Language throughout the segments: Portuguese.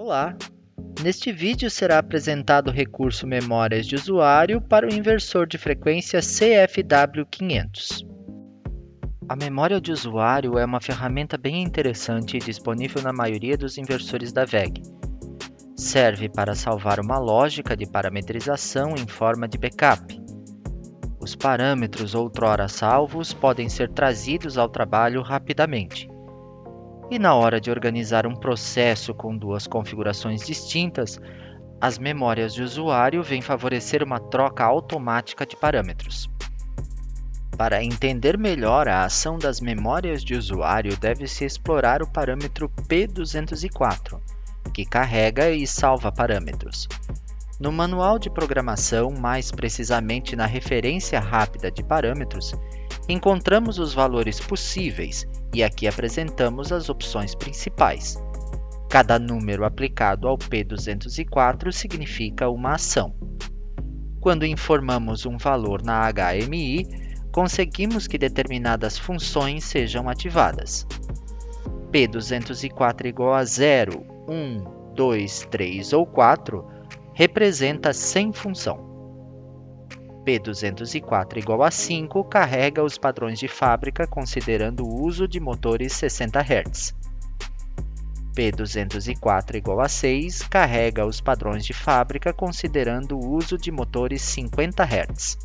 Olá! Neste vídeo será apresentado o recurso Memórias de Usuário para o inversor de frequência CFW500. A memória de usuário é uma ferramenta bem interessante e disponível na maioria dos inversores da VEG. Serve para salvar uma lógica de parametrização em forma de backup. Os parâmetros outrora salvos podem ser trazidos ao trabalho rapidamente. E na hora de organizar um processo com duas configurações distintas, as memórias de usuário vêm favorecer uma troca automática de parâmetros. Para entender melhor a ação das memórias de usuário, deve-se explorar o parâmetro P204, que carrega e salva parâmetros. No manual de programação, mais precisamente na referência rápida de parâmetros, encontramos os valores possíveis e aqui apresentamos as opções principais. Cada número aplicado ao P204 significa uma ação. Quando informamos um valor na HMI, conseguimos que determinadas funções sejam ativadas. P204 igual a 0, 1, 2, 3 ou 4 representa sem função. P204 igual a 5 carrega os padrões de fábrica considerando o uso de motores 60 Hz. P204 igual a 6 carrega os padrões de fábrica considerando o uso de motores 50 Hz.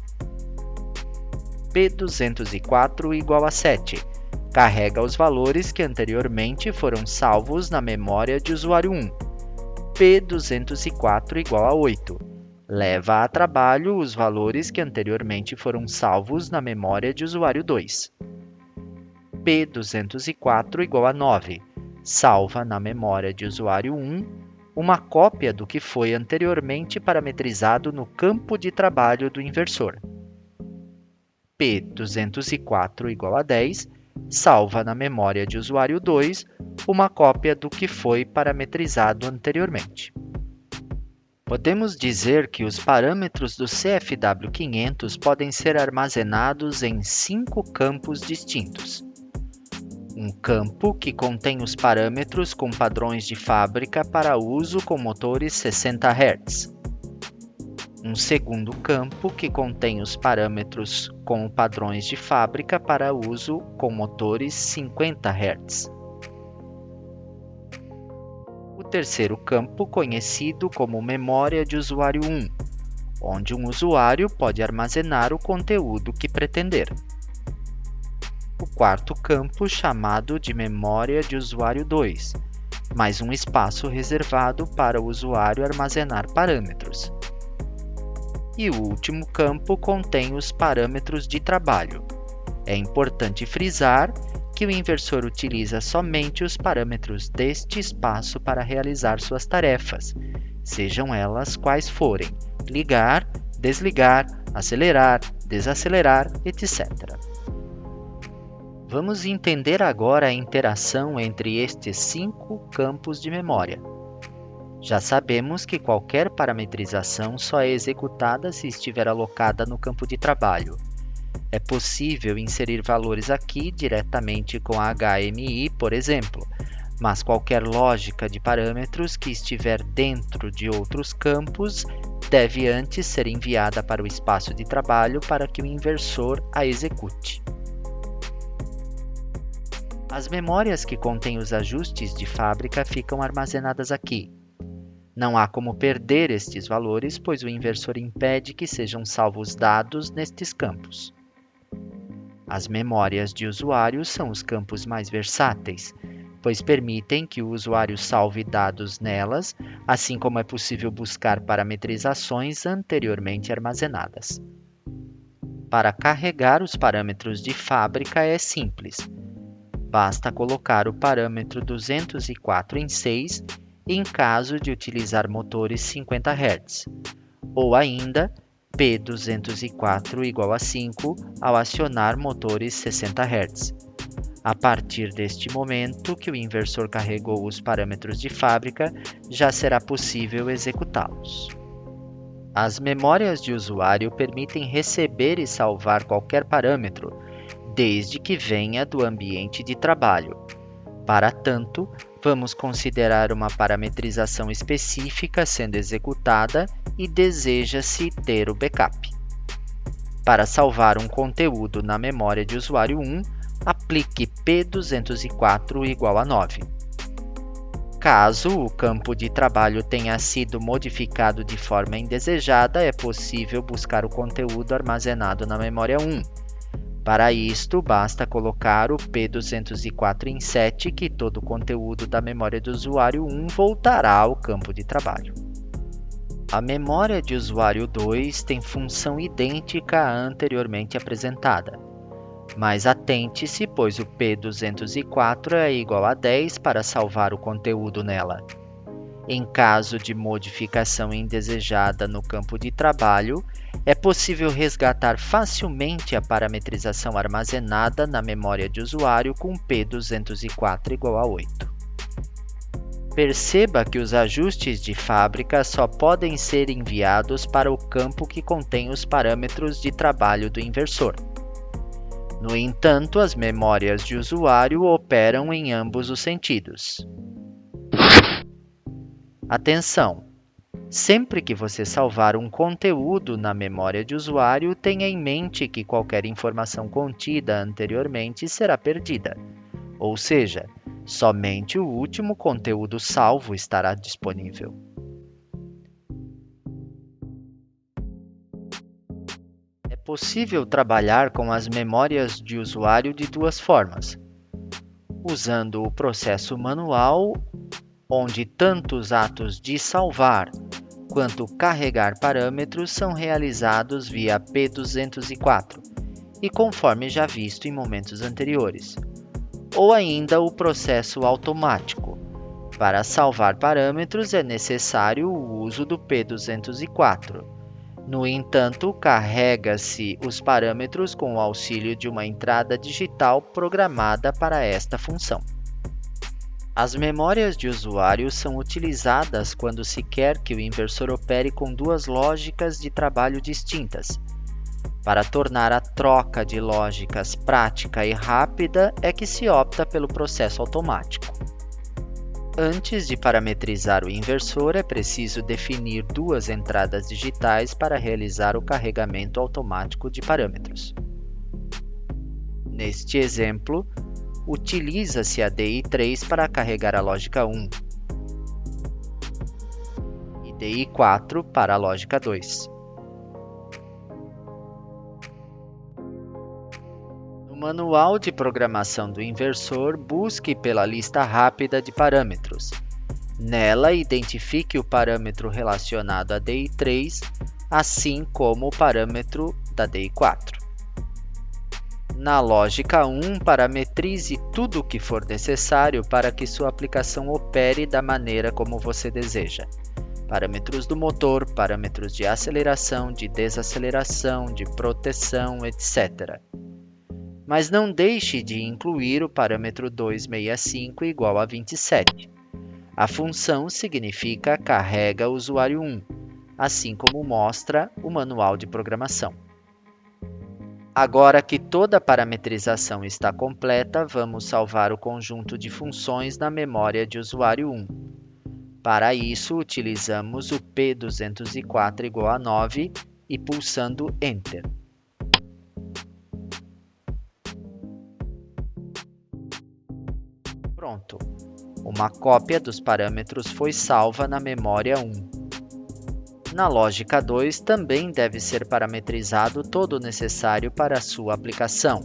P204 igual a 7 carrega os valores que anteriormente foram salvos na memória de usuário 1. P204 igual a 8 leva a trabalho os valores que anteriormente foram salvos na memória de usuário 2. P204 igual a 9 salva na memória de usuário 1 uma cópia do que foi anteriormente parametrizado no campo de trabalho do inversor. P204 igual a 10 salva na memória de usuário 2 uma cópia do que foi parametrizado anteriormente. Podemos dizer que os parâmetros do CFW500 podem ser armazenados em 5 campos distintos. Um campo que contém os parâmetros com padrões de fábrica para uso com motores 60 Hz. Um segundo campo que contém os parâmetros com padrões de fábrica para uso com motores 50 Hz. O terceiro campo, conhecido como memória de usuário 1, onde um usuário pode armazenar o conteúdo que pretender. O quarto campo, chamado de memória de usuário 2, mais um espaço reservado para o usuário armazenar parâmetros. E o último campo contém os parâmetros de trabalho. É importante frisar que o inversor utiliza somente os parâmetros deste espaço para realizar suas tarefas, sejam elas quais forem: ligar, desligar, acelerar, desacelerar, etc. Vamos entender agora a interação entre estes 5 campos de memória. Já sabemos que qualquer parametrização só é executada se estiver alocada no campo de trabalho. É possível inserir valores aqui diretamente com a HMI, por exemplo, mas qualquer lógica de parâmetros que estiver dentro de outros campos deve antes ser enviada para o espaço de trabalho para que o inversor a execute. As memórias que contêm os ajustes de fábrica ficam armazenadas aqui. Não há como perder estes valores, pois o inversor impede que sejam salvos dados nestes campos. As memórias de usuário são os campos mais versáteis, pois permitem que o usuário salve dados nelas, assim como é possível buscar parametrizações anteriormente armazenadas. Para carregar os parâmetros de fábrica é simples. Basta colocar o parâmetro 204 em 6 em caso de utilizar motores 50 Hz, ou ainda P204 igual a 5 ao acionar motores 60 Hz. A partir deste momento que o inversor carregou os parâmetros de fábrica, já será possível executá-los. As memórias de usuário permitem receber e salvar qualquer parâmetro, desde que venha do ambiente de trabalho. Para tanto, Vamos considerar uma parametrização específica sendo executada e deseja-se ter o backup. Para salvar um conteúdo na memória de usuário 1, aplique P204 igual a 9. Caso o campo de trabalho tenha sido modificado de forma indesejada, é possível buscar o conteúdo armazenado na memória 1. Para isto, basta colocar o P204 em 7, que todo o conteúdo da memória do usuário 1 voltará ao campo de trabalho. A memória de usuário 2 tem função idêntica à anteriormente apresentada, mas atente-se, pois o P204 é igual a 10 para salvar o conteúdo nela. Em caso de modificação indesejada no campo de trabalho, é possível resgatar facilmente a parametrização armazenada na memória de usuário com P204 igual a 8. Perceba que os ajustes de fábrica só podem ser enviados para o campo que contém os parâmetros de trabalho do inversor. No entanto, as memórias de usuário operam em ambos os sentidos. Atenção! Sempre que você salvar um conteúdo na memória de usuário, tenha em mente que qualquer informação contida anteriormente será perdida, ou seja, somente o último conteúdo salvo estará disponível. É possível trabalhar com as memórias de usuário de duas formas: usando o processo manual, onde tanto os atos de salvar quanto carregar parâmetros são realizados via P204, e conforme já visto em momentos anteriores, ou ainda o processo automático. Para salvar parâmetros é necessário o uso do P204. No entanto, carrega-se os parâmetros com o auxílio de uma entrada digital programada para esta função. As memórias de usuário são utilizadas quando se quer que o inversor opere com duas lógicas de trabalho distintas. Para tornar a troca de lógicas prática e rápida, é que se opta pelo processo automático. Antes de parametrizar o inversor, é preciso definir duas entradas digitais para realizar o carregamento automático de parâmetros. Neste exemplo, utiliza-se a DI3 para carregar a lógica 1 e DI4 para a lógica 2. No manual de programação do inversor, busque pela lista rápida de parâmetros. Nela, identifique o parâmetro relacionado a DI3, assim como o parâmetro da DI4. Na lógica 1, parametrize tudo o que for necessário para que sua aplicação opere da maneira como você deseja. Parâmetros do motor, parâmetros de aceleração, de desaceleração, de proteção, etc. Mas não deixe de incluir o parâmetro 265 igual a 27. A função significa carrega usuário 1, assim como mostra o manual de programação. Agora que toda a parametrização está completa, vamos salvar o conjunto de funções na memória de usuário 1. Para isso, utilizamos o P204 igual a 9 e pulsando Enter. Pronto! Uma cópia dos parâmetros foi salva na memória 1. Na lógica 2, também deve ser parametrizado todo o necessário para a sua aplicação.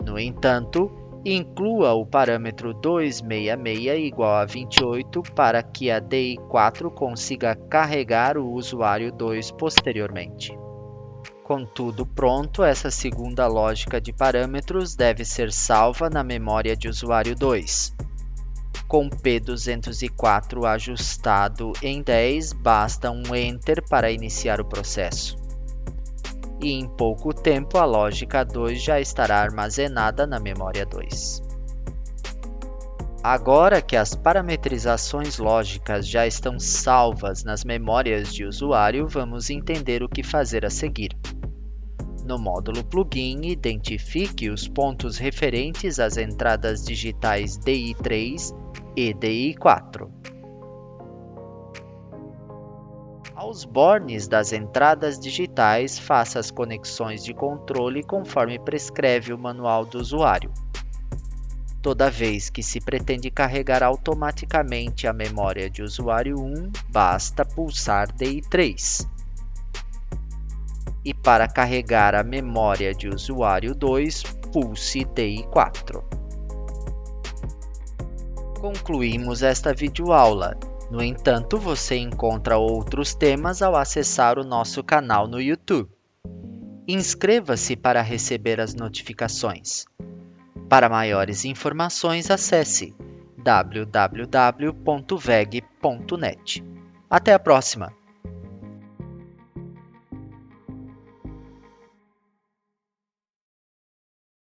No entanto, inclua o parâmetro 266 igual a 28 para que a DI4 consiga carregar o usuário 2 posteriormente. Com tudo pronto, essa segunda lógica de parâmetros deve ser salva na memória de usuário 2. Com P204 ajustado em 10, basta um Enter para iniciar o processo. E em pouco tempo a lógica 2 já estará armazenada na memória 2. Agora que as parametrizações lógicas já estão salvas nas memórias de usuário, vamos entender o que fazer a seguir. No módulo Plugin, identifique os pontos referentes às entradas digitais DI3 e DI4. Aos bornes das entradas digitais, faça as conexões de controle conforme prescreve o manual do usuário. Toda vez que se pretende carregar automaticamente a memória de usuário 1, basta pulsar DI3. E para carregar a memória de usuário 2, pulse DI4. Concluímos esta videoaula. No entanto, você encontra outros temas ao acessar o nosso canal no YouTube. Inscreva-se para receber as notificações. Para maiores informações, acesse www.veg.net. Até a próxima!